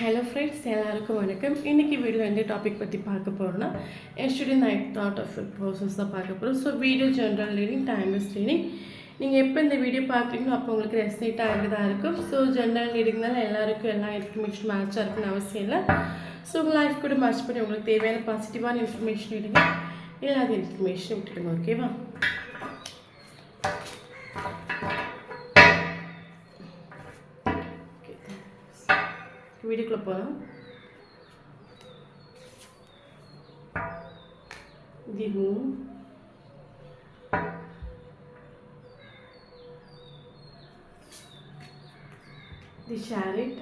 Hello friends, எல்லாருக்கும் வணக்கம். இன்றைக்கி வீடியோ எந்த டாபிக் பற்றி பார்க்க போகிறோன்னா yesterday night thought of process தான் பார்க்க போகிறோம். So video general reading, timeless reading. நீங்கள் எப்போ இந்த வீடியோ பார்க்குறீங்களோ அப்போ உங்களுக்கு ரெஸ்னேட் ஆகிட்டு தான் இருக்கும். ஸோ ஜென்ரல் ரீடிங்னால எல்லாருக்கும் எல்லா இன்ஃபர்மேஷன் மேட்சாக இருக்குன்னு அவசியம் இல்லை. ஸோ உங்கள் லைஃப் கூட மேட்ச் பண்ணி உங்களுக்கு தேவையான பாசிட்டிவான இன்ஃபர்மேஷன் விடுங்க, இல்லாத இன்ஃபர்மேஷன் விட்டுடுங்க. ஓகேவா? வீடியோக்குள்ளே போகலாம். The Moon, the Chariot,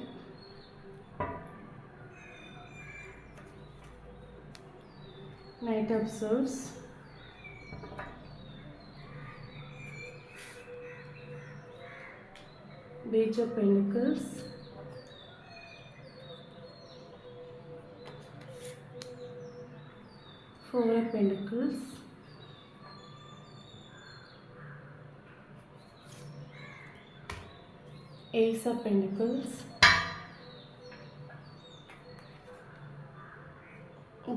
Knight of Swords, Page of Pentacles, Four of Pentacles, Ace of Pentacles,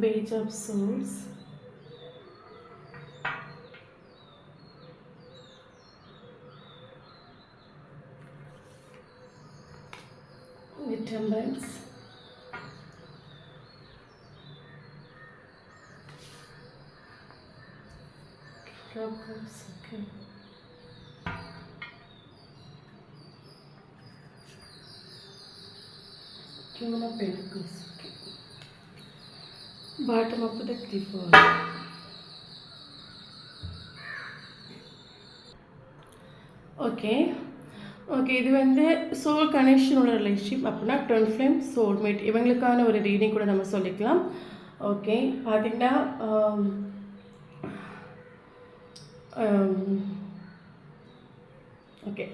Page of Swords, the Temperance, Lovers. Okay. King of Pentacles. Okay. Bottom of the deck, the Four. Okay இது வந்து soul கனெக்ஷனோட relationship அப்படின்னா twin flame, soulmate இவங்களுக்கான ஒரு reading கூட நம்ம சொல்லிக்கலாம். Okay, பார்த்திங்கன்னா okay,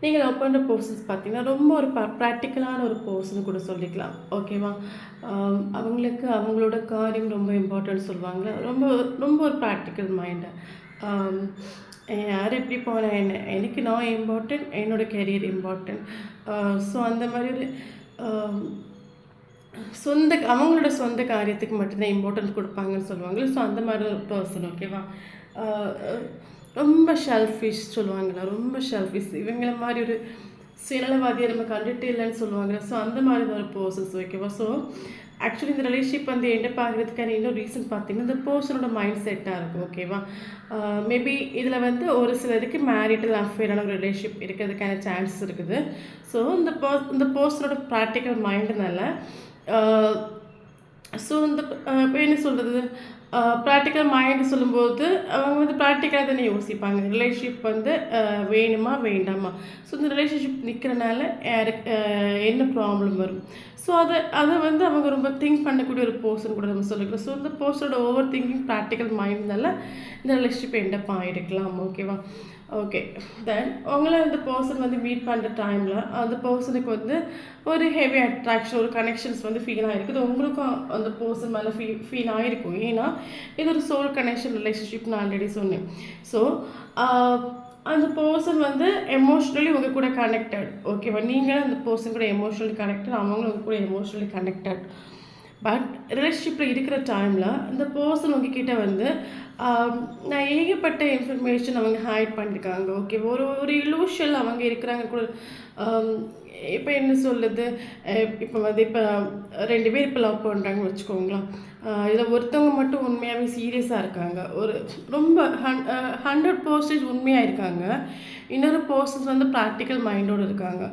நீங்கள் லவ் பண்ணுற பர்சன்ஸ் பார்த்தீங்கன்னா ரொம்ப ஒரு ப்ராக்டிக்கலான ஒரு பர்சன் கூட சொல்லிக்கலாம். ஓகேவா? அவங்களுக்கு அவங்களோட காரியம் ரொம்ப இம்பார்ட்டன்ட் சொல்லுவாங்க. ரொம்ப ரொம்ப ஒரு ப்ராக்டிக்கல் மைண்டு. யார் எப்படி போனால் என்ன, எனக்கு நான் இம்பார்ட்டன்ட், என்னோடய கெரியர் இம்பார்ட்டன்ட். ஸோ அந்த மாதிரி ஒரு அவங்களோட சொந்த காரியத்துக்கு மட்டும்தான் இம்பார்ட்டன்ஸ் கொடுப்பாங்கன்னு சொல்லுவாங்க. ஸோ அந்த மாதிரி ஒரு பர்சன். ஓகேவா? ரொம்ப ஷெல்ஃபிஷ் சொல்லுவாங்களா, ரொம்ப ஷெல்ஃபிஷ். இவங்கள மாதிரி ஒரு சுயநலவாதியை நம்ம கண்டுட்டு இல்லைன்னு சொல்லுவாங்க. ஸோ அந்த மாதிரி தான் ஒரு பர்சன்ஸ். ஓகேவா? ஸோ ஆக்சுவலி இந்த ரிலேஷன்ஷிப் வந்து என்ன பார்க்குறதுக்கான இன்னும் ரீசன் பார்த்தீங்கன்னா இந்த பர்சனோட மைண்ட் செட்டாக இருக்கும். ஓகேவா? மேபி இதில் வந்து ஒரு சிலருக்கு மேரிட்டல் அஃபேரான ஒரு ரிலேஷன்ஷிப் இருக்கிறதுக்கான சான்சஸ் இருக்குது. ஸோ இந்த பர்சனோட ப்ராக்டிக்கல் மைண்டுனால ஸோ இந்த இப்போ என்ன சொல்கிறது, ப்ராக்டிக்கல் மைண்டு சொல்லும்போது அவங்க வந்து ப்ராக்டிக்கலாக தானே யோசிப்பாங்க. ரிலேஷன்ஷிப் வந்து வேணுமா வேண்டாமா, ஸோ இந்த ரிலேஷன்ஷிப் நிற்கிறனால என்ன ப்ராப்ளம் வரும், ஸோ அதை வந்து அவங்க ரொம்ப திங்க் பண்ணக்கூடிய ஒரு பர்சன் கூட நம்ம சொல்லிக்கிறோம். ஸோ இந்த பர்சனோட ஓவர் திங்கிங் ப்ராக்டிக்கல் மைண்ட்னால இந்த ரிலேஷன்ஷிப் எண்டப் ஆகிருக்கலாம். ஓகேவா? ஓகே, தென் உங்களை அந்த பர்சன் வந்து மீட் பண்ணுற டைமில் அந்த பர்சனுக்கு வந்து ஒரு ஹெவி அட்ராக்ஷன், ஒரு கனெக்ஷன்ஸ் வந்து ஃபீல் ஆகிருக்குது. உங்களுக்கும் அந்த பர்சன் மேலே ஃபீல் ஆகிருக்கும். ஏன்னா இது ஒரு சோல் கனெக்ஷன் ரிலேஷன்ஷிப் நான் ஆல்ரெடி சொன்னேன். ஸோ அந்த பர்சன் வந்து எமோஷ்னலி உங்கள் கூட கனெக்டட். ஓகேவா? நீங்களும் அந்த பர்சன் கூட எமோஷ்னலி கனெக்டட், அவங்களும் உங்கள் கூட எமோஷ்னலி கனெக்டட். பட் ரிலேஷன்ஷிப்பில் இருக்கிற டைமில் இந்த பர்சன் உங்ககிட்ட வந்து நான் ஏகப்பட்ட இன்ஃபர்மேஷன் அவங்க ஹைட் பண்ணியிருக்காங்க. ஓகே, ஒரு இலூஷன் அவங்க இருக்கிறாங்க கூட. இப்போ என்ன சொல்லுது, இப்போ வந்து இப்போ 2 பேர் இப்போ லவ் பண்ணுறாங்கன்னு வச்சுக்கோங்களேன். இதில் ஒருத்தவங்க மட்டும் உண்மையாகவே சீரியஸாக இருக்காங்க, ஒரு ரொம்ப 100% உண்மையாக இருக்காங்க. இன்னொரு பர்சன்ஸ் வந்து ப்ராக்டிக்கல் மைண்டோடு இருக்காங்க.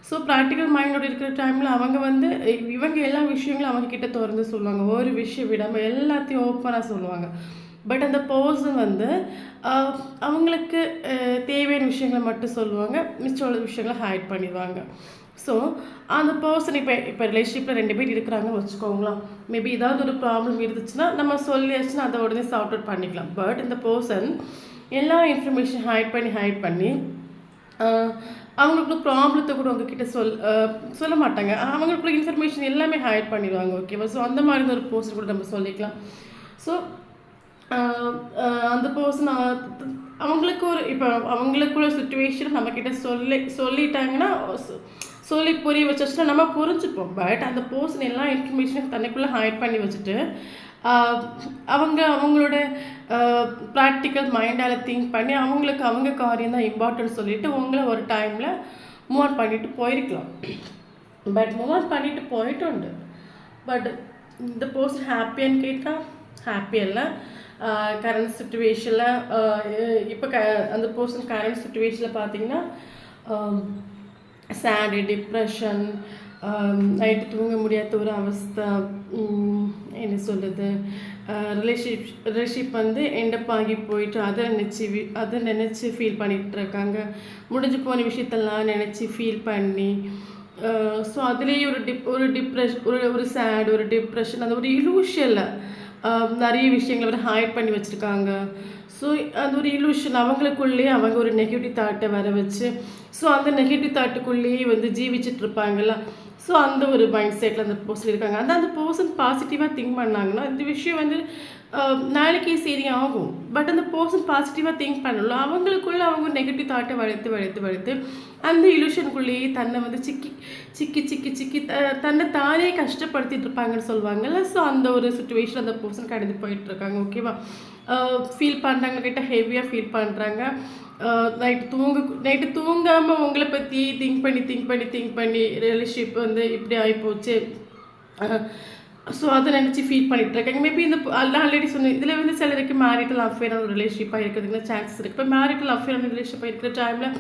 ஸோ ப்ராக்டிக்கல் மைண்டோடு இருக்கிற டைமில் அவங்க வந்து இவங்க எல்லா விஷயங்களும் அவங்கக்கிட்ட திறந்து சொல்லுவாங்க. ஒரு விஷயம் விடாமல் எல்லாத்தையும் ஓப்பனாக சொல்லுவாங்க. பட் அந்த பர்சன் வந்து அவங்களுக்கு தேவையான விஷயங்களை மட்டும் சொல்லுவாங்க, மிச்சம் விஷயங்களை ஹைட் பண்ணிடுவாங்க. ஸோ அந்த பர்சன் இப்போ ரிலேஷன்ஷிப்பில் 2 பேர் இருக்கிறாங்கன்னு வச்சுக்கோங்களேன். மேபி ஏதாவது ஒரு ப்ராப்ளம் இருந்துச்சுன்னா நம்ம சொல்லியாச்சுன்னா அதை உடனே சார்ட் அவுட் பண்ணிக்கலாம். பட் இந்த பர்சன் எல்லா இன்ஃபர்மேஷன் ஹைட் பண்ணி அவங்களுக்கு ப்ராப்ளத்தை கூட உங்ககிட்ட சொல்ல மாட்டாங்க. அவங்களுக்குள்ள இன்ஃபர்மேஷன் எல்லாமே ஹைட் பண்ணிடுவாங்க. ஓகேவா? ஸோ அந்த மாதிரி ஒரு பர்சன் கூட நம்ம சொல்லிக்கலாம். ஸோ அந்த பர்சன் அவங்களுக்கு ஒரு இப்போ அவங்களுக்குள்ள சுச்சுவேஷன் நம்மக்கிட்ட சொல்லிட்டாங்கன்னா சொல்லி புரிய வச்சுன்னா நம்ம புரிஞ்சுப்போம். பட் அந்த பர்சன் எல்லா இன்ஃபர்மேஷனும் தனக்குள்ளே ஹைட் பண்ணி வச்சுட்டு அவங்களோட ப்ராக்டிக்கல் மைண்டால் திங்க் பண்ணி அவங்க காரியம் தான் இம்பார்ட்டன்ட் சொல்லிட்டு உங்களை ஒரு டைமில் மூவ் ஆன் பண்ணிட்டு போயிருக்கலாம். பட் மூவ் ஆன் பண்ணிட்டு போயிட்டு பட் இந்த பர்சன் ஹாப்பியான்னு கேட்டால் ஹாப்பி இல்லை. கரண்ட் சுச்சுவேஷனில் இப்போ அந்த பர்சன் கரண்ட் சுச்சுவேஷனில் பார்த்தீங்கன்னா சேடு, டிப்ரெஷன், நைட்டு தூங்க முடியாத ஒரு அவஸ்தை, என்ன சொல்கிறது, ரிலேஷன்ஷிப் வந்து எண்டப் ஆகி போயிட்டு அதை நினச்சி ஃபீல் பண்ணிகிட்ருக்காங்க. முடிஞ்சு போன விஷயத்தெல்லாம் நினச்சி ஃபீல் பண்ணி ஸோ அதுலேயே ஒரு டிப்ரெஷன், ஒரு சேட், ஒரு டிப்ரெஷன், அந்த ஒரு இலூஷனில் நிறைய விஷயங்களை வந்து ஹைட் பண்ணி வச்சுருக்காங்க. ஸோ அது ஒரு இலூஷன், அவங்களுக்குள்ளேயே அவங்க ஒரு நெகட்டிவ் தாட்டை வர வச்சு ஸோ அந்த நெகட்டிவ் தாட்டுக்குள்ளேயே வந்து ஜீவிச்சுட்டு இருப்பாங்கல்ல. ஸோ அந்த ஒரு மைண்ட் செட்டில் அந்த பர்சன் இருக்காங்க. அந்த பர்சன் பாசிட்டிவாக திங்க் பண்ணாங்கன்னா இந்த விஷயம் வந்து நாளைக்கே சரி ஆகும். பட் அந்த பர்சன் பாசிட்டிவாக திங்க் பண்ணலாம். அவங்களுக்குள்ள அவங்க நெகட்டிவ் தாட்டை வளர்த்து அந்த இலூஷனுக்குள்ளேயே தன்னை வந்து சிக்கி தன்னை தானே கஷ்டப்படுத்திட்டு இருப்பாங்கன்னு சொல்லுவாங்கல்ல. ஸோ அந்த ஒரு சுச்சுவேஷன் அந்த பர்சன் கடந்து போயிட்டுருக்காங்க. ஓகேவா, ஃபீல் பண்ணுறாங்க, கிட்ட ஹெவியாக ஃபீல் பண்ணுறாங்க. நைட்டு தூங்காமல் உங்களை பற்றி திங்க் பண்ணி ரிலேஷன்ஷிப் வந்து இப்படி ஆகிப்போச்சு. ஸோ அதை நினச்சி ஃபீல் பண்ணிகிட்ருக்காங்க. மேபி இந்த ஆல்ரெடி சொன்னேன், இதில் வந்து சிலருக்கு மேரிட்டல் அஃபேரான ஒரு ரிலேஷன்ஷிப்பாக இருக்கிறதுக்கு சான்சஸ் இருக்குது. இப்போ மேரிட்டல் அஃபேரான ரிலேஷன்ஷிப்பாக இருக்கிற டைமில்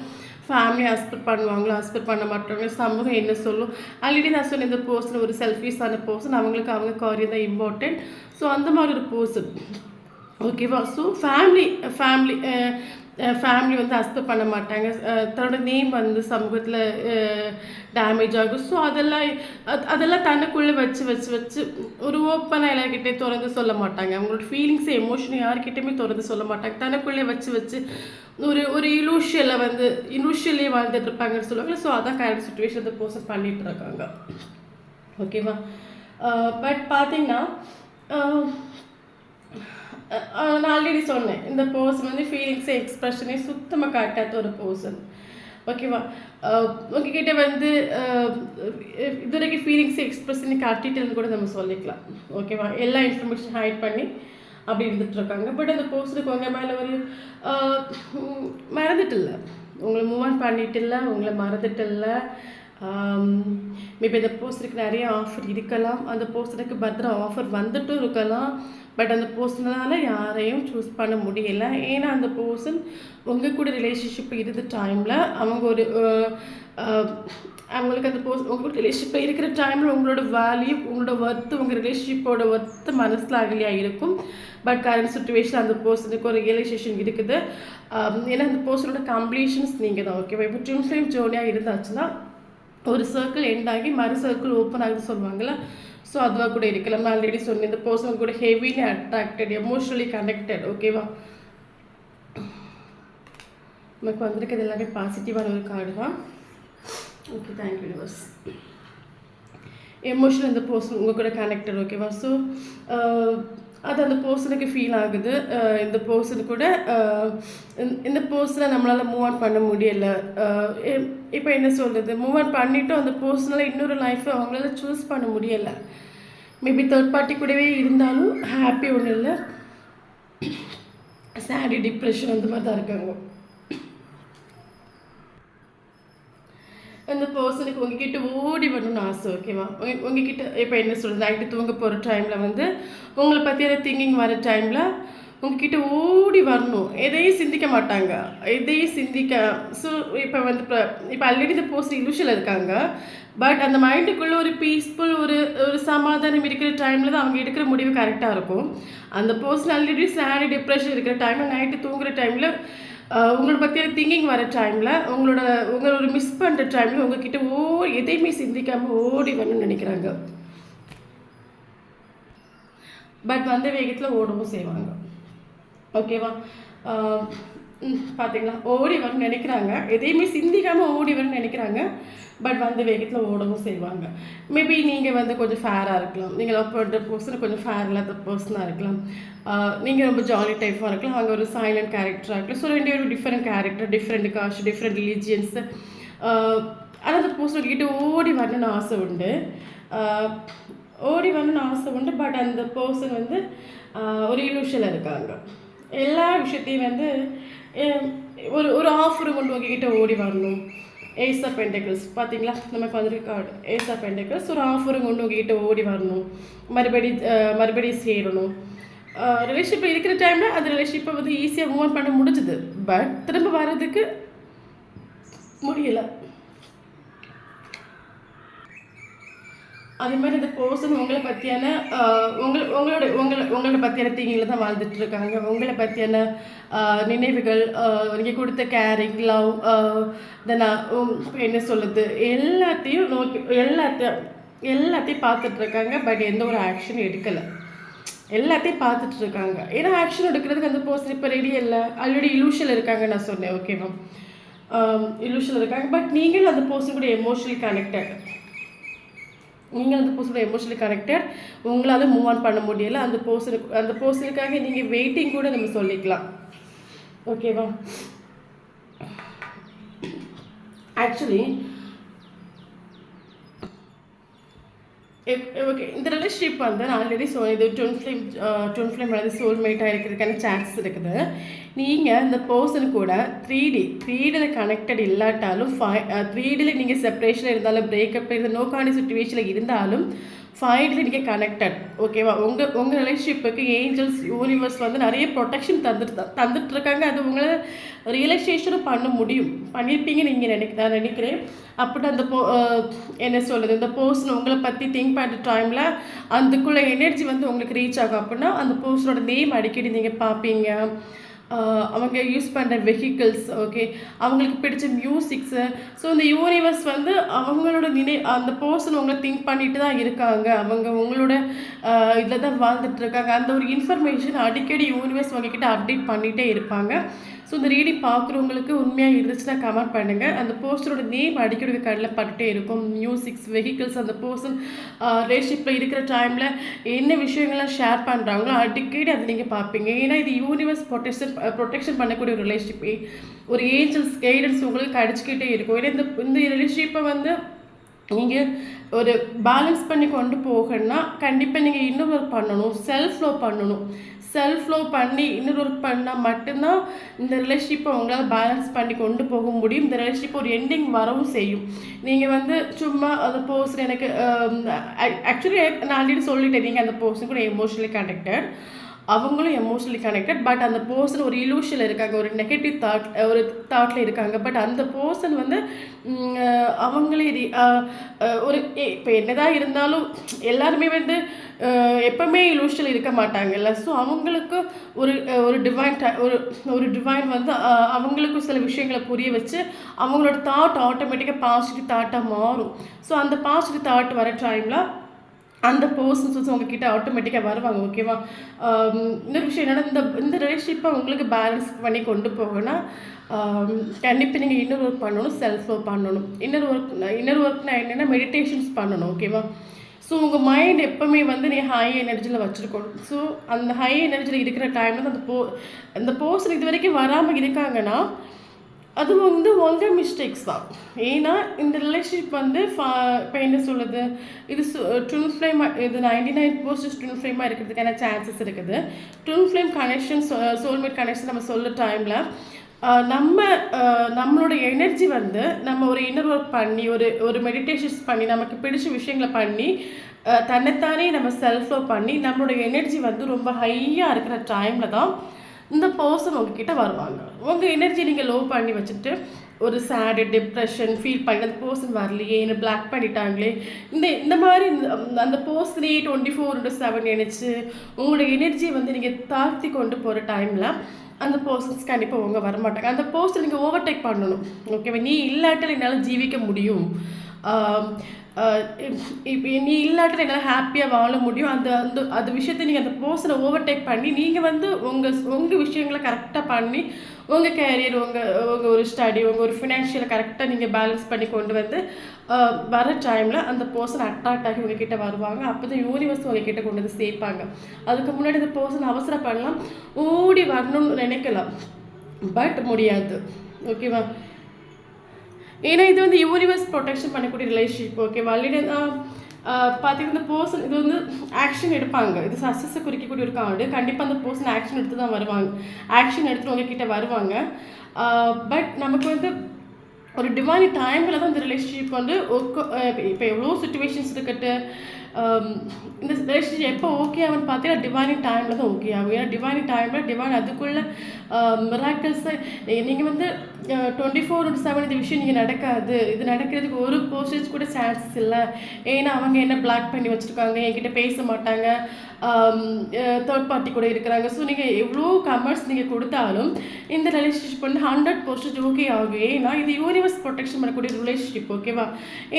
ஃபேமிலி ஹஸ்பெக்ட் பண்ணுவாங்களோ ஹஸ்பெக்ட் பண்ண மாட்டாங்க, சமூகம் என்ன சொல்லும். ஆல்ரெடி நான் சொன்ன இந்த பர்சன் ஒரு செல்ஃபிஷான பர்சன், அவங்களுக்கு அவங்க காரியம் தான் இம்பார்ட்டன்ட். ஸோ அந்த மாதிரி ஒரு பர்சன். ஓகேவா, ஸோ ஃபேமிலி வந்து அக்செப்ட் பண்ண மாட்டாங்க. தன்னோட நேம் வந்து சமூகத்தில் டேமேஜ் ஆகும். ஸோ அதெல்லாம் தனக்குள்ளே வச்சு ஒரு ஓப்பனாக எல்லாருக்கிட்டே திறந்து சொல்ல மாட்டாங்க. அவங்களோட ஃபீலிங்ஸ், எமோஷன் யாருக்கிட்டையுமே திறந்து சொல்ல மாட்டாங்க. தனக்குள்ளே வச்சு ஒரு இலூஷியலே வாழ்ந்துட்டு இருப்பாங்கன்னு சொல்லுவாங்க. ஸோ அதான் கரண்ட் சுச்சுவேஷன் அந்த பர்சன் பண்ணிட்டு இருக்காங்க. ஓகேவா, பட் பார்த்தீங்கன்னா நான் ஆல்ரெடி சொன்னேன், இந்த பர்சன் வந்து ஃபீலிங்ஸை எக்ஸ்ப்ரெஷனே சுத்தமாக காட்டாத ஒரு பர்சன். ஓகேவா, உங்ககிட்ட வந்து இது வரைக்கும் ஃபீலிங்ஸை எக்ஸ்ப்ரெஸ் பண்ணி காட்டிட்டுன்னு கூட நம்ம சொல்லிக்கலாம். ஓகேவா, எல்லா இன்ஃபர்மேஷன் ஹைட் பண்ணி அப்படி இருந்துகிட்ருக்காங்க. பட் அந்த பர்சனுக்கு உங்கள் மேலே ஒரு மறந்துட்டு இல்லை, உங்களை மூவ் ஆன் பண்ணிட்டு இல்லை, உங்களை மறந்துட்டு இல்லை. மேபி அந்த பர்சனுக்கு நிறைய ஆஃபர் இருக்கலாம், அந்த பர்சனுக்கு பத்திர ஆஃபர் வந்துட்டும் இருக்கலாம். பட் அந்த பர்சனால் யாரையும் சூஸ் பண்ண முடியலை. ஏன்னா அந்த பர்சன் உங்கள் கூட ரிலேஷன்ஷிப் இருந்த டைமில் அவங்களுக்கு அந்த பர்சன் உங்கள் கூட ரிலேஷன்ஷிப்பில் இருக்கிற டைமில் உங்களோட வேல்யூ, உங்களோட ஒர்த்து, உங்கள் ரிலேஷன்ஷிப்போட ஒர்த்து மனசில் அகலியாக இருக்கும். பட் கரண்ட் சுச்சுவேஷன் அந்த பர்சனுக்கு ஒரு ரியலைசேஷன் இருக்குது. ஏன்னா அந்த பர்சனோட கம்ப்ளீஷன்ஸ் நீங்கள் தான். ஓகேவா, இப்போ ட்வின் ஃப்ளேம் ஜோடியாக இருந்தாச்சுன்னா ஒரு சர்க்கிள் எண்ட் ஆகி மறு சர்க்கிள் ஓப்பன் ஆகுது சொல்லுவாங்கள்ல. ஸோ அதுவாக கூட இருக்கலாம். நான் ஆல்ரெடி சொன்னேன், இந்த பர்சன் கூட ஹெவிலி அட்ராக்டட், எமோஷனலி கனெக்டட். ஓகேவா, நமக்கு வந்திருக்கிறது எல்லாமே பாசிட்டிவான ஒரு கார்டு தான். Okay, thank you universe. எமோஷனல் இந்த பர்சன் உங்கள் கூட கனெக்டட். ஓகேவா, ஸோ அது அந்த பர்சனுக்கு ஃபீல் ஆகுது. இந்த பர்சன் கூட இந்த பர்சனை நம்மளால் மூவ் ஆன் பண்ண முடியலை. இப்போ என்ன சொல்கிறது, மூவ் ஆன் பண்ணிவிட்டோம், அந்த பர்சனால் இன்னொரு லைஃப்பை அவங்களால சூஸ் பண்ண முடியலை. மேபி தேர்ட் பார்ட்டி கூடவே இருந்தாலும் ஹாப்பி ஒன்றும் இல்லை, சேடு, டிப்ரெஷன் அந்த மாதிரி தான் இருக்காங்க. அந்த பர்சனுக்கு உங்ககிட்ட ஓடி வரணும்னு ஆசை. ஓகேவா, உங்ககிட்ட இப்போ என்ன சொல்கிறது, நைட்டு தூங்க போகிற டைமில் வந்து உங்களை பற்றியான திங்கிங் வர டைமில் உங்ககிட்ட ஓடி வரணும். எதையும் சிந்திக்க மாட்டாங்க, ஸோ இப்போ ஆல்ரெடி இந்த பர்சன் இலூஷனில் இருக்காங்க. பட் அந்த மைண்டுக்குள்ளே ஒரு பீஸ்ஃபுல், ஒரு சமாதானம் இருக்கிற டைமில் தான் அவங்க எடுக்கிற முடிவு கரெக்டாக இருக்கும். அந்த பர்சன் ஆல்ரெடி சேடு, டிப்ரெஷன் இருக்கிற டைமில், நைட்டு தூங்குகிற டைமில், உங்களோட பற்றியான திங்கிங் வர டைமில், உங்களை ஒரு மிஸ் பண்ணுற டைமில் உங்ககிட்ட எதையுமே சிந்திக்காமல் ஓடி வரணும்னு நினைக்கிறாங்க. பட் வந்த வேகத்தில் ஓடவும் செய்வாங்க. ஓகேவா, பார்த்தீங்களா, ஓடி வரணும்னு நினைக்கிறாங்க, எதையுமே சிந்திக்காமல் ஓடி வரணும்னு நினைக்கிறாங்க. பட் வந்த வேகத்தில் ஓடவும் செய்வாங்க. மேபி நீங்கள் வந்து கொஞ்சம் ஃபேராக இருக்கலாம், நீங்கள் லவ் பண்ணுற பர்சன் கொஞ்சம் ஃபேர் இல்லாத பர்சனாக இருக்கலாம், நீங்கள் ரொம்ப ஜாலி டைப்பாக இருக்கலாம், அங்கே ஒரு சைலண்ட் கேரக்டராக இருக்கலாம். ஸோ ரெண்டு பேரும் different character, different cost, different ரிலீஜியன்ஸு, ஆனால் அந்த பர்சன் கிட்ட ஓடி வரணும்னு ஆசை உண்டு. ஓடி வரணும்னு ஆசை உண்டு. பட் அந்த பர்சன் வந்து ஒரு இலூஷனில் இருக்காங்க. எல்லா விஷயத்தையும் வந்து ஒரு ஒரு ஆஃபர் கொண்டு உங்ககிட்ட ஓடி வரணும். ஏஸ் ஆஃப் பென்டக்கிள்ஸ் பார்த்தீங்களா, நமக்கு வந்துருக்கு கார்டு ஏஸ் ஆஃப் பென்டக்கிள்ஸ். ஒரு ஆஃபர் கொண்டு உங்ககிட்ட ஓடி வரணும், மறுபடியும் சேரணும். ரிலேஷன்ஷிப்பில் இருக்கிற டைமில் அந்த ரிலேஷன்ஷிப்பை வந்து ஈஸியாக மூவ் பண்ண முடிஞ்சுது. பட் திரும்ப வர்றதுக்கு முடியலை. அதே மாதிரி இந்த பர்சன் உங்களை பற்றியான உங்களோட பற்றியான தீங்கில தான் வாழ்ந்துட்டு இருக்காங்க. உங்களை பற்றியான நினைவுகள், நீங்கள் கொடுத்த கேரிங், லவ், தென் என்ன சொல்லுது, எல்லாத்தையும் நோக்கி எல்லாத்தையும் பார்த்துட்ருக்காங்க. பட் எந்த ஒரு ஆக்ஷனும் எடுக்கலை. எல்லாத்தையும் பார்த்துட்டு இருக்காங்க. ஏன்னா ஆக்ஷன் எடுக்கிறதுக்கு அந்த பர்சன் இப்போ ரெடி இல்லை, ஆல்ரெடி இலூஷனில் இருக்காங்க. நான் சொன்னேன் ஓகேவா, இலூஷனில் இருக்காங்க. பட் நீங்கள் அந்த பர்சன் கூட எமோஷனலி கனெக்டட். நீங்கள் அந்த பர்சனோட எமோஷனலி கனெக்டட். உங்களால் மூவ் ஆன் பண்ண முடியலை. அந்த பர்சனுக்காக நீங்கள் வெயிட்டிங் கூட நம்ம சொல்லிக்கலாம். ஓகேவா. ஆக்சுவலி ஓகே, இந்த ரிலேஷன்ஷிப் வந்து நான் ஆல்ரெடி இது ட்வின் ஃப்ளேம் வந்து சோல்மேட்டாக இருக்கிறதுக்கான சான்சஸ் இருக்குது. நீங்கள் இந்த பர்சன் கூட 3Dயில் கனெக்டட் இல்லாட்டாலும் 3Dயில் நீங்கள் செப்பரேஷனில் இருந்தாலும், பிரேக்கப் இருந்தால், நோ கான்டாக்ட் சிச்சுவேஷனில் இருந்தாலும் 5Dயில் நீங்கள் கனெக்டட். ஓகேவா. உங்கள் ரிலேஷன்ஷிப்புக்கு ஏஞ்சல்ஸ், யூனிவர்ஸ் வந்து நிறைய ப்ரொடெக்ஷன் தந்துட்டுருக்காங்க. அது உங்களை ரியலைசேஷனும் பண்ண முடியும், பண்ணியிருப்பீங்கன்னு நீங்கள் நான் நினைக்கிறேன். அப்படி அந்த என்ன சொல்லுது, இந்த பர்சன் உங்களை பற்றி திங்க் பண்ணுற டைமில் அதுக்குள்ளே எனர்ஜி வந்து உங்களுக்கு ரீச் ஆகும். அப்படின்னா அந்த பர்சனோட நேம் அடிக்கடி நீங்கள் பார்ப்பீங்க. அவங்க யூஸ் பண்ணுற வெஹிக்கிள்ஸ், ஓகே, அவங்களுக்கு பிடிச்ச மியூசிக்ஸு. ஸோ இந்த யூனிவர்ஸ் வந்து அவங்களோட அந்த பர்சன் உங்களை திங்க் பண்ணிட்டு தான் இருக்காங்க. அவங்க உங்களோட இதில் தான் வாழ்ந்துட்டுருக்காங்க. அந்த ஒரு இன்ஃபர்மேஷன் அடிக்கடி யூனிவர்ஸ் உங்ககிட்ட அப்டேட் பண்ணிகிட்டே இருப்பாங்க. ஸோ இந்த ரீடிங் பார்க்குறவங்களுக்கு உண்மையாக இருந்துச்சுன்னா கமெண்ட் பண்ணுங்கள். அந்த பர்சனோட நேம் அடிக்கடி கண்ணில் பட்டுட்டே இருக்கும். மியூசிக்ஸ், வெஹிக்கிள்ஸ், அந்த பர்சன் ரிலேஷன்ஷிப்பில் இருக்கிற டைமில் என்ன விஷயங்கள்லாம் ஷேர் பண்ணுறாங்களோ அடிக்கடி அதை நீங்கள் பார்ப்பீங்க. ஏன்னா இது யூனிவர்ஸ் ப்ரொடெக்ஷன் பண்ணக்கூடிய ஒரு ரிலேஷன்ஷிப். ஒரு ஏஞ்சல்ஸ் கைடன்ஸ் உங்களுக்கு கிடைச்சிக்கிட்டே இருக்கும். ஏன்னா இந்த ரிலேஷன்ஷிப்பை வந்து நீங்கள் ஒரு பேலன்ஸ் பண்ணி கொண்டு போகணும்னா கண்டிப்பாக நீங்கள் இன்னும் ஒர்க் பண்ணணும், செல்ஃப் லவ் பண்ணணும். செல்ஃப் லவ் பண்ணி இன்னொரு ஒர்க் பண்ணால் மட்டும்தான் இந்த ரிலேஷன்ஷிப்பை உங்களால் பேலன்ஸ் பண்ணி கொண்டு போக முடியும். இந்த ரிலேஷன்ஷிப் ஒரு எண்டிங் வரவும் செய்யும். நீங்கள் வந்து சும்மா அந்த பர்சன் எனக்கு ஆக்சுவலி நான் ஆல்ரெடி சொல்லிட்டேன், நீங்கள் அந்த பர்சன் கூட எமோஷனலி கனெக்டட், அவங்களும் எமோஷனலி கனெக்டட். பட் அந்த பர்சன் ஒரு இலூஷனில் இருக்காங்க, ஒரு நெகட்டிவ் தாட்டில் இருக்காங்க. பட் அந்த பர்சன் வந்து அவங்களே ஒரு இப்போ என்னதான் இருந்தாலும் எல்லாருமே வந்து எப்பவுமே இலூஷனில் இருக்க மாட்டாங்கல்ல. ஸோ அவங்களுக்கு ஒரு டிவைன் வந்து அவங்களுக்கும் சில விஷயங்களை புரிய வச்சு அவங்களோட தாட் ஆட்டோமேட்டிக்காக பாசிட்டிவ் தாட்டாக மாறும். ஸோ அந்த பாசிட்டிவ் தாட் வர டைமில் அந்த பர்சன்ஸ் வந்து உங்ககிட்ட ஆட்டோமேட்டிக்காக வருவாங்க. ஓகேவா. இன்னொரு விஷயம் என்னென்னா, இந்த ரிலேஷன்ஷிப்பை உங்களுக்கு பேலன்ஸ் பண்ணி கொண்டு போகணும்னா கண்டிப்பாக நீங்கள் இன்னொரு ஒர்க் பண்ணணும், செல்ஃப் ஒர்க் பண்ணணும். இன்னொரு ஒர்க்னா என்னென்னா மெடிடேஷன்ஸ் பண்ணணும். ஓகேவா. ஸோ உங்கள் மைண்ட் எப்போவுமே வந்து நீங்கள் ஹை எனர்ஜியில் வச்சுருக்கணும். ஸோ அந்த ஹை எனர்ஜியில் இருக்கிற டைமில் அந்த பர்சன் இது வரைக்கும் வராமல் இருக்காங்கன்னா அது வந்து உங்கள் மிஸ்டேக்ஸ் தான். ஏன்னா இந்த ரிலேஷன்ஷிப் வந்து இப்போ என்ன சொல்லுது, இது ட்வின் ஃப்ளேம், இது 99% ட்வின் ஃப்ளேமாக இருக்கிறதுக்கான சான்சஸ் இருக்குது. Twin flame connection, soulmate connection நம்ம சொல்ல டைமில் நம்மளோட எனர்ஜி வந்து நம்ம ஒரு இன்னர் ஒர்க் பண்ணி ஒரு மெடிடேஷன்ஸ் பண்ணி நமக்கு பிடிச்ச விஷயங்களை பண்ணி தன்னைத்தானே நம்ம செல்ஃப் லவ் பண்ணி நம்மளோட எனர்ஜி வந்து ரொம்ப ஹையாக இருக்கிற டைமில் தான் இந்த பர்சன் உங்ககிட்ட வருவாங்க. உங்கள் எனர்ஜி நீங்கள் லோ பண்ணி வச்சுட்டு ஒரு சேடு, டிப்ரெஷன் ஃபீல் பண்ணி அந்த பர்சன் வரலையே, என்ன பிளாக் பண்ணிட்டாங்களே, இந்த மாதிரி அந்த பர்சனே 24/7 நினச்சி உங்களோட எனர்ஜியை வந்து நீங்கள் தாழ்த்தி கொண்டு போகிற டைமில் அந்த பர்சன்ஸ் கண்டிப்பாக உங்க வரமாட்டாங்க. அந்த பர்சன் நீங்கள் ஓவர்டேக் பண்ணணும். ஓகேவா. நீ இல்லாட்டால் என்னால் ஜீவிக்க முடியும், இப்போ நீ இல்லாட்டில் என்னால் ஹாப்பியாக வாழ முடியும். அந்த விஷயத்தை நீங்கள் அந்த பர்சனை ஓவர்டேக் பண்ணி நீங்கள் வந்து உங்கள் விஷயங்களை கரெக்டாக பண்ணி உங்கள் கேரியர், உங்கள் ஒரு ஸ்டடி, உங்கள் ஒரு ஃபினான்ஷியலை கரெக்டாக நீங்கள் பேலன்ஸ் பண்ணி கொண்டு வந்து வர டைமில் அந்த பர்சன் அட்ராக்ட் ஆகி உங்ககிட்ட வருவாங்க. அப்போ தான் யூனிவர்ஸ் உங்ககிட்ட கொண்டு வந்து சேர்ப்பாங்க. அதுக்கு முன்னாடி அந்த பர்சன் அவசரப்படலாம், ஓடி வரணும்னு நினைக்கலாம், பட் முடியாது. ஓகேவா. ஏன்னா இது வந்து யூனிவர்ஸ் ப்ரொடெக்ஷன் பண்ணக்கூடிய ரிலேஷன்ஷிப். ஓகேவா? ஆல்ரெடி பார்த்தீங்கன்னா இந்த பர்சன் இது வந்து ஆக்ஷன் எடுப்பாங்க. இது சக்ஸஸை குறிக்கக்கூடிய ஒரு கார்டு. கண்டிப்பாக அந்த பர்சன் ஆக்ஷன் எடுத்து தான் வருவாங்க. ஆக்ஷன் எடுத்துட்டு உங்ககிட்ட வருவாங்க. பட் நமக்கு வந்து ஒரு டிவைன் டைமில் தான் இந்த ரிலேஷன்ஷிப் வந்து இப்போ எவ்வளோ சுச்சுவேஷன்ஸ் இருக்கட்டு, இந்த ரிலேஷன்ஷிப் எப்போ ஓகே ஆகும்னு பார்த்தீங்கன்னா டிவைன் டைமில் தான் ஓகே ஆகும். ஏன்னா டிவைன் டைமில் டிவைன் அதுக்குள்ளே மிராக்கிள்ஸை நீங்கள் வந்து 24/7 இந்த விஷயம் நீங்கள் நடக்காது. இது நடக்கிறதுக்கு ஒரு பர்சன்டேஜ் கூட சான்சஸ் இல்லை. ஏன்னா அவங்க என்ன பிளாக் பண்ணி வச்சுருக்காங்க, என்கிட்ட பேச மாட்டாங்க, தேர்ட் பார்ட்டி கூட இருக்கிறாங்க. ஸோ நீங்கள் எவ்வளோ கமெண்ட்ஸ் நீங்கள் கொடுத்தாலும் இந்த ரிலேஷன்ஷிப் வந்து 100% ஓகே ஆகும். ஏன்னா இது யூனிவர்ஸ் ப்ரொடெக்ஷன் பண்ணக்கூடிய ரிலேஷன்ஷிப். ஓகேவா?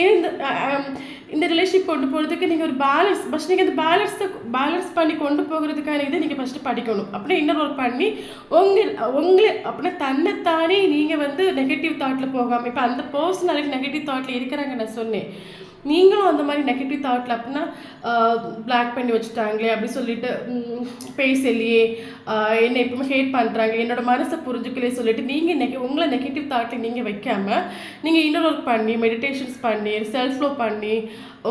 ஏன்னா இந்த ரிலேஷன்ஷிப் கொண்டு போகிறதுக்கு நீங்கள் ஒரு பேலன்ஸ் ஃபஸ்ட் நீங்கள் இந்த பேலன்ஸ் பண்ணி கொண்டு போகிறதுக்கான இதை நீங்கள் ஃபஸ்ட்டு படிக்கணும். அப்படியே இன்னொரு ஒர்க் பண்ணி உங்களை அப்படின்னா தன்னைத்தானே நீங்கள் வந்து நெகட்டிவ் தாட்டில் போகாமல், இப்போ அந்த பர்சன் அதுக்கு நெகட்டிவ் தாட்டில் இருக்கிறாங்க நான் சொன்னேன், நீங்களும் அந்த மாதிரி நெகட்டிவ் தாட்டில் அப்படின்னா பிளாக் பண்ணி வச்சுட்டாங்களே அப்படி சொல்லிட்டு பேசலையே, என்னை எப்பவுமே ஹேட் பண்ணுறாங்க, என்னோட மனசை புரிஞ்சுக்கலே சொல்லிட்டு நீங்கள் உங்களை நெகட்டிவ் தாட்டில் நீங்கள் வைக்காமல் நீங்கள் இன்னொரு ஒர்க் பண்ணி மெடிடேஷன்ஸ் பண்ணி செல்ஃப் ஃப்ளோ பண்ணி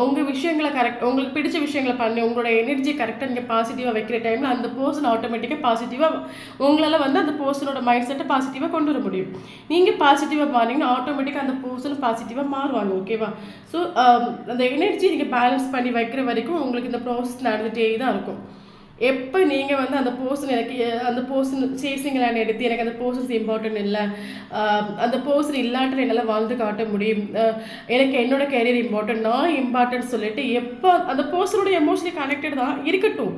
உங்கள் விஷயங்களை உங்களுக்கு பிடிச்ச விஷயங்களை பண்ணி உங்களோட எனர்ஜி கரெக்டாக நீங்கள் பாசிட்டிவாக வைக்கிற டைமில் அந்த பர்சன் ஆட்டோமேட்டிக்காக பாசிட்டிவாக உங்களால் வந்து அந்த பர்சனோட மைண்ட் செட்டை பாசிட்டிவாக கொண்டு வர முடியும். நீங்கள் பாசிட்டிவாக மாறிங்கன்னா ஆட்டோமேட்டிக்காக அந்த பர்சனும் பாசிட்டிவாக மாறுவாங்க. ஓகேவா? ஸோ அந்த எனர்ஜி நீங்கள் பேலன்ஸ் பண்ணி வைக்கிற வரைக்கும் உங்களுக்கு இந்த ப்ராசஸ் நடந்துகிட்டே தான் இருக்கும். எப்போ நீங்கள் வந்து அந்த பர்சன் சேசிங்களான்னு எடுத்து எனக்கு அந்த பர்சன்ஸ் இம்பார்ட்டன்ட் இல்லை, அந்த பர்சன் இல்லாட்டில் என்னால் வாழ்ந்து காட்ட முடியும், எனக்கு என்னோட கேரியர் இம்பார்ட்டன்ட், நான் இம்பார்ட்டன்ட் சொல்லிட்டு எப்போ அந்த பர்சனோட எமோஷனலி கனெக்டட் தான் இருக்கட்டும்.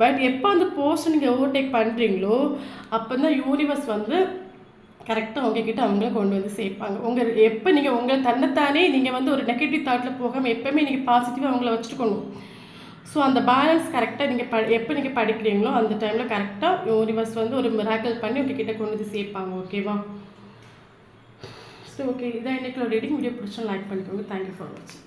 பட் எப்போ அந்த பர்சன் நீங்கள் ஓவர்டேக் பண்ணுறீங்களோ அப்போ தான் யூனிவர்ஸ் வந்து கரெக்டாக உங்ககிட்ட அவங்கள கொண்டு வந்து சேர்ப்பாங்க. எப்போ நீங்கள் உங்களை தன்னைத்தானே நீங்கள் வந்து ஒரு நெகட்டிவ் தாட்டில் போகாமல் எப்போவுமே நீங்கள் பாசிட்டிவாக அவங்கள வச்சுருக்கணும். ஸோ அந்த பேலன்ஸ் கரெக்டாக நீங்கள் எப்போ நீங்கள் படிக்கிறீங்களோ அந்த டைமில் கரெக்டாக யூனிவர்ஸ் வந்து ஒரு மிராக்கிள் பண்ணி உங்ககிட்ட கொண்டு வந்து சேர்ப்பாங்க. ஓகேவா? ஸோ ஓகே, இதான் இன்னைக்கு ரீடிங். வீடியோ பிடிச்சா லைக் பண்ணிக்கோங்க. தேங்க்யூ ஃபார் வாட்சிங்.